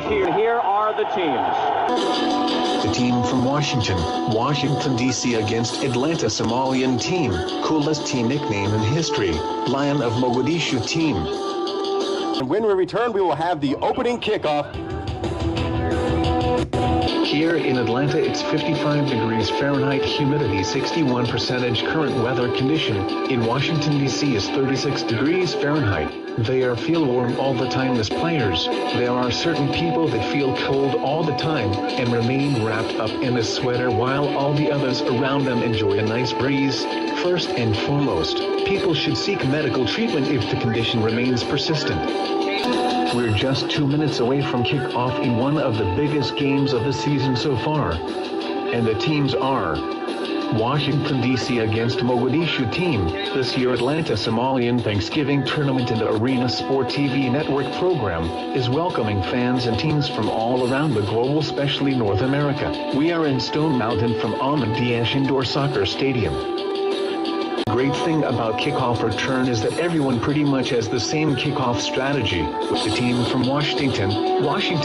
here are the teams. The team from Washington, D.C. against Atlanta Somalian team, coolest team nickname in history, Lion of Mogadishu team. And when we return, we will have the opening kickoff. Here in Atlanta, it's 55 degrees Fahrenheit, humidity 61%, current weather condition in Washington, D.C. is 36 degrees Fahrenheit. They feel warm all the time as players. There are certain people that feel cold all the time and remain wrapped up in a sweater while all the others around them enjoy a nice breeze. First and foremost, people should seek medical treatment if the condition remains persistent. We're just 2 minutes away from kickoff in one of the biggest games of the season so far. And the teams are Washington, D.C. against Mogadishu team. This year Atlanta Somalian Thanksgiving Tournament and Arena Sport TV network program is welcoming fans and teams from all around the globe, especially North America. We are in Stone Mountain from Ahmed Diash Indoor Soccer Stadium. Great thing about kickoff return is that everyone pretty much has the same kickoff strategy, with the team from Washington,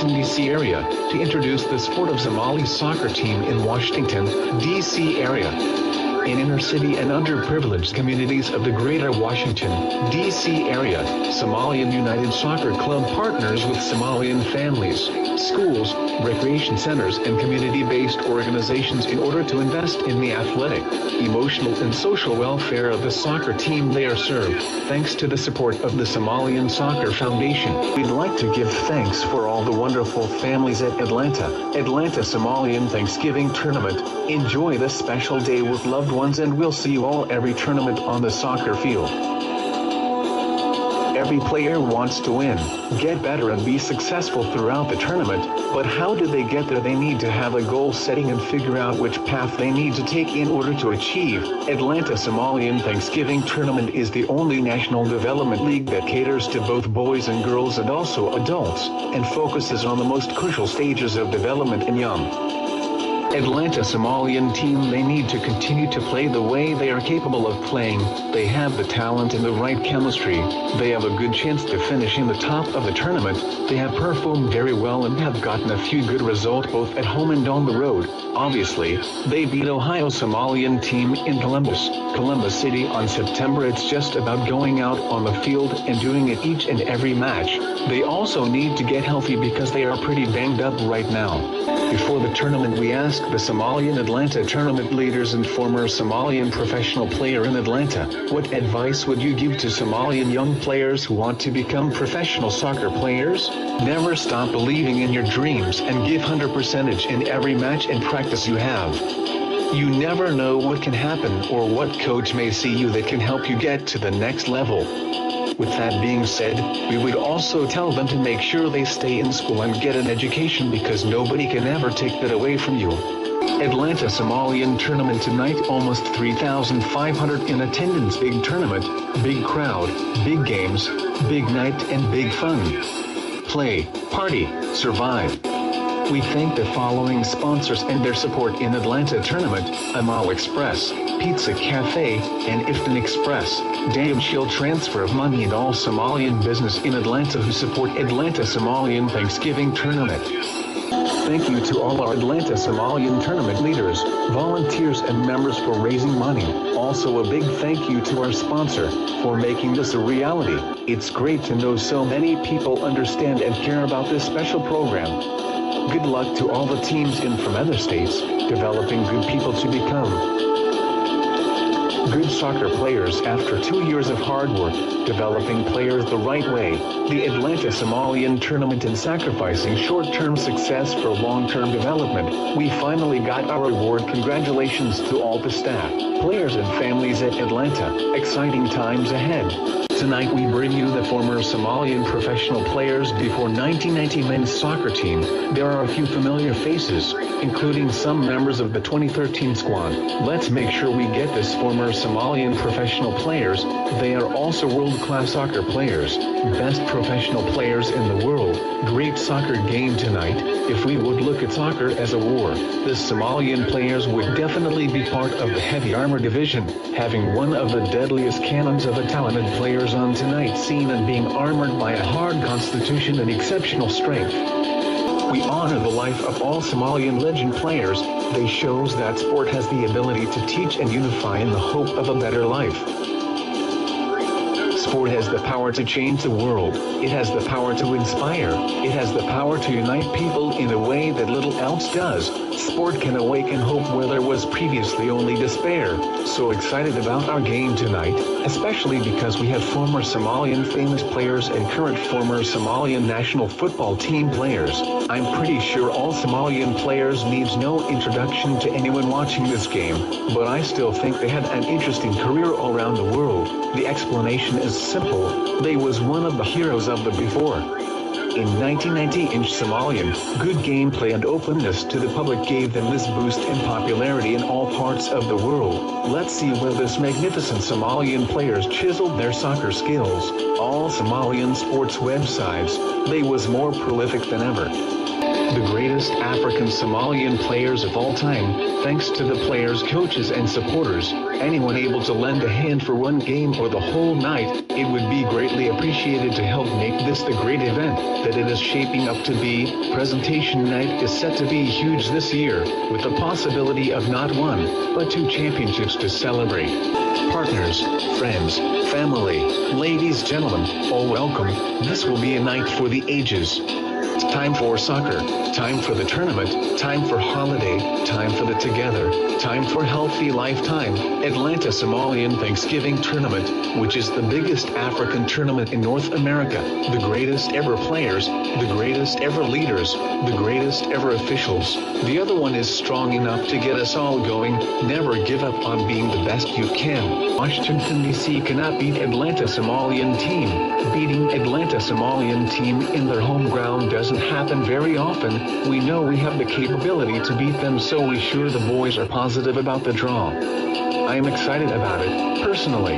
D.C. area, to introduce the sport of Somali soccer team in Washington, D.C. area. In inner city and underprivileged communities of the greater Washington, D.C. area, Somalian United Soccer Club partners with Somalian families, schools, recreation centers and community-based organizations in order to invest in the athletic, emotional and social welfare of the soccer team they are served. Thanks to the support of the Somalian Soccer Foundation, we'd like to give thanks for all the wonderful families at Atlanta Somalian Thanksgiving Tournament. Enjoy this special day with loved ones, and we'll see you all every tournament on the soccer field. Every player wants to win, get better and be successful throughout the tournament, but how do they get there? They need to have a goal setting and figure out which path they need to take in order to achieve. Atlanta Somalian Thanksgiving Tournament is the only national development league that caters to both boys and girls and also adults, and focuses on the most crucial stages of development in young Atlanta Somalian team. They need to continue to play the way they are capable of playing. They have the talent and the right chemistry. They have a good chance to finish in the top of the tournament. They have performed very well and have gotten a few good results both at home and on the road. Obviously, they beat Ohio Somalian team in Columbus City on September. It's just about going out on the field and doing it each and every match. They also need to get healthy because they are pretty banged up right now. Before the tournament, we asked the Somalian Atlanta tournament leaders and former Somalian professional player in Atlanta, what advice would you give to Somalian young players who want to become professional soccer players? Never stop believing in your dreams and give 100% in every match and practice you have. You never know what can happen or what coach may see you that can help you get to the next level. With that being said, we would also tell them to make sure they stay in school and get an education, because nobody can ever take that away from you. Atlanta Somalian Tournament tonight, almost 3,500 in attendance. Big tournament, big crowd, big games, big night and big fun. Play, party, survive. We thank the following sponsors and their support in Atlanta Tournament: Amal Express, Pizza Cafe, and Iftan Express, Dam Shield Transfer of Money, and all Somalian business in Atlanta who support Atlanta Somalian Thanksgiving Tournament. Thank you to all our Atlanta Somalian Tournament leaders, volunteers and members for raising money. Also a big thank you to our sponsor for making this a reality. It's great to know so many people understand and care about this special program. Good luck to all the teams in from other states, developing good people to become good soccer players after 2 years of hard work, developing players the right way. The Atlanta Somalian Tournament and sacrificing short-term success for long-term development. We finally got our reward. Congratulations to all the staff, players and families at Atlanta. Exciting times ahead. Tonight we bring you the former Somalian professional players before 1990 men's soccer team. There are a few familiar faces, including some members of the 2013 squad. Let's make sure we get this former Somalian professional players. They are also world-class soccer players, best professional players in the world. Great soccer game tonight. If we would look at soccer as a war, the Somalian players would definitely be part of the heavy armor division, having one of the deadliest cannons of a talented players on tonight's scene and being armored by a hard constitution and exceptional strength. We honor the life of all Somalian legend players. They shows that sport has the ability to teach and unify in the hope of a better life. Sport has the power to change the world. It has the power to inspire. It has the power to unite people in a way that little else does. Sport can awaken hope where there was previously only despair. So excited about our game tonight, especially because we have former Somalian famous players and current former Somalian national football team players. I'm pretty sure all Somalian players needs no introduction to anyone watching this game, but I still think they had an interesting career all around the world. The explanation is simple. They was one of the heroes of the before. In 1990 in Somalian, good gameplay and openness to the public gave them this boost in popularity in all parts of the world. Let's see where this magnificent Somalian players chiseled their soccer skills. All Somalian sports websites, they was more prolific than ever. The greatest African Somalian players of all time, thanks to the players, coaches and supporters. Anyone able to lend a hand for one game or the whole night, it would be greatly appreciated to help make this the great event that it is shaping up to be. Presentation night is set to be huge this year, with the possibility of not one, but 2 championships to celebrate. Partners, friends, family, ladies, gentlemen, all welcome. This will be a night for the ages. Time for soccer, time for the tournament, time for holiday, time for the together, time for healthy lifetime. Atlanta Somalian Thanksgiving Tournament, which is the biggest African tournament in North America. The greatest ever players, the greatest ever leaders, the greatest ever officials. The other one is strong enough to get us all going. Never give up on being the best you can. Washington, D.C. cannot beat Atlanta Somalian team. Beating Atlanta Somalian team in their home ground doesn't happen very often. We know we have the capability to beat them, so we sure the boys are positive about the draw. I am excited about it, personally.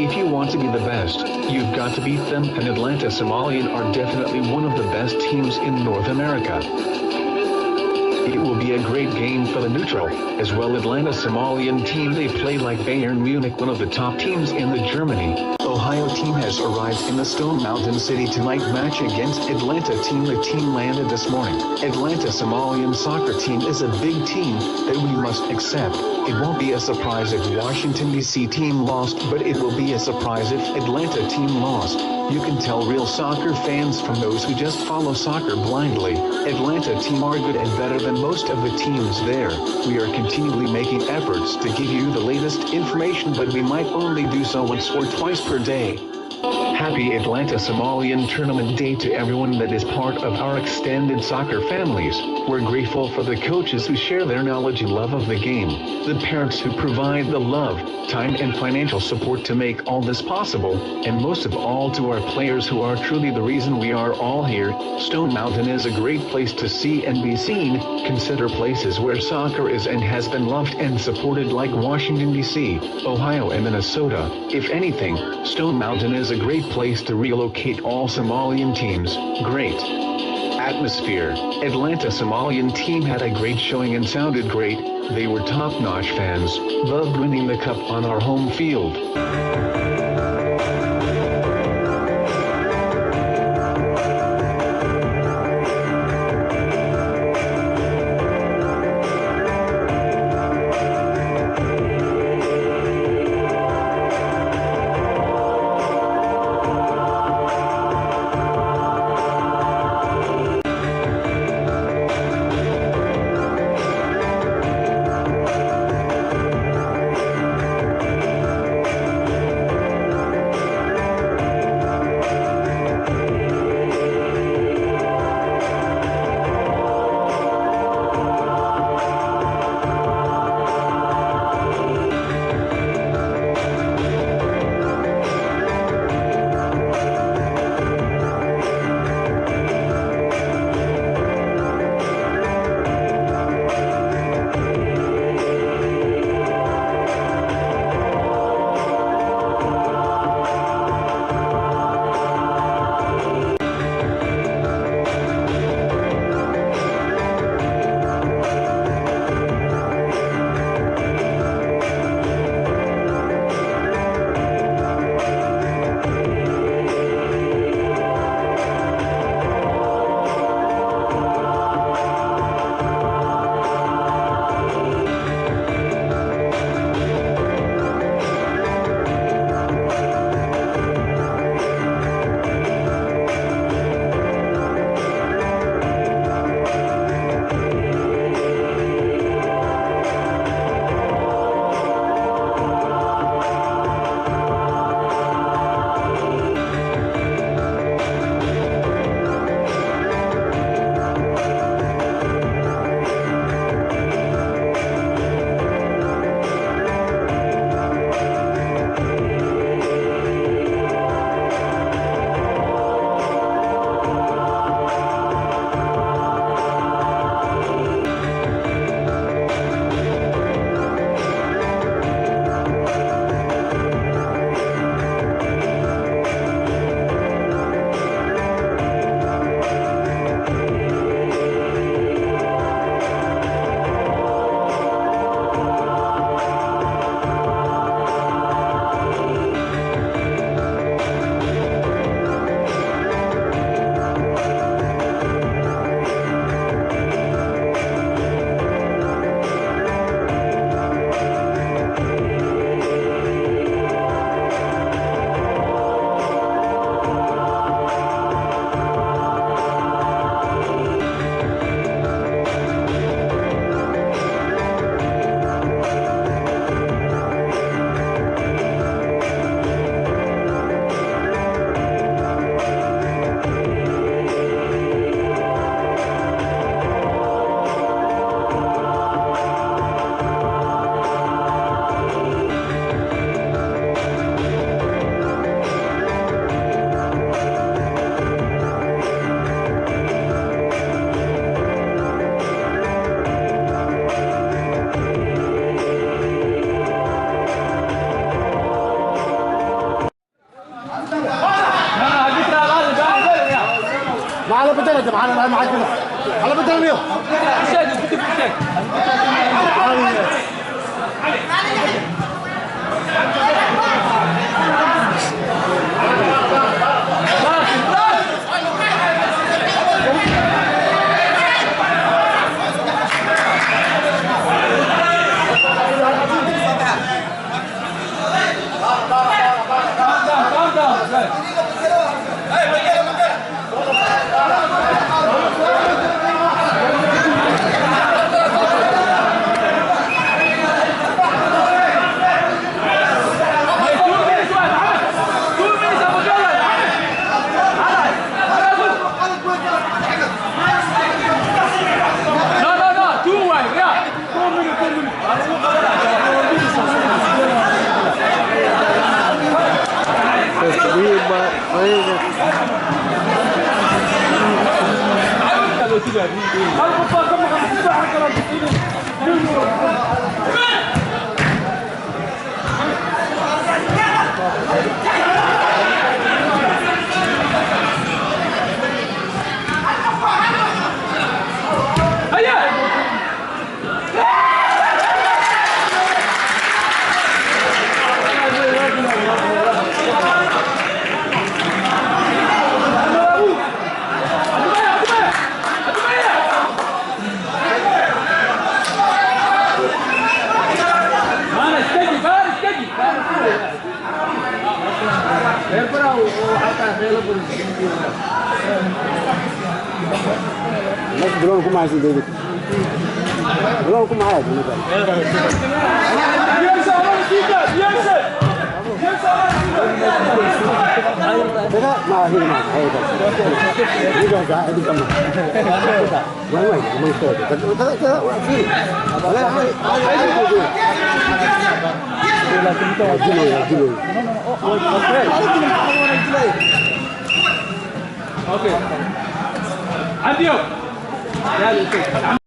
If you want to be the best, you've got to beat them, and Atlanta Somalian are definitely one of the best teams in North America. It will be a great game for the neutral, as well. Atlanta Somalian team, they play like Bayern Munich, one of the top teams in the Germany. Ohio team has arrived in the Stone Mountain City tonight match against Atlanta team. The team landed this morning. Atlanta Somalian soccer team is a big team that we must accept. It won't be a surprise if Washington D.C. team lost, but it will be a surprise if Atlanta team lost. You can tell real soccer fans from those who just follow soccer blindly. Atlanta team are good and better than most of the teams there. We are continually making efforts to give you the latest information, but we might only do so once or twice per day. Happy Atlanta Somalian Tournament Day to everyone that is part of our extended soccer families. We're grateful for the coaches who share their knowledge and love of the game, the parents who provide the love, time and financial support to make all this possible, and most of all to our players who are truly the reason we are all here. Stone Mountain is a great place to see and be seen. Consider places where soccer is and has been loved and supported, like Washington, D.C., Ohio and Minnesota. If anything, Stone Mountain is a great place to relocate all Somalian teams. Great atmosphere. Atlanta Somalian team had a great showing and sounded great. They were top-notch fans. Loved winning the cup on our home field. معاك كده على بدل ميو الناس بلونكم عايزين ديفيد بلونكم عادي كده ما هي ما هي دي جاهزة دي كمان وين وين ما يصير كده كده واقفين لا لكن انت وجهه اوكي عندي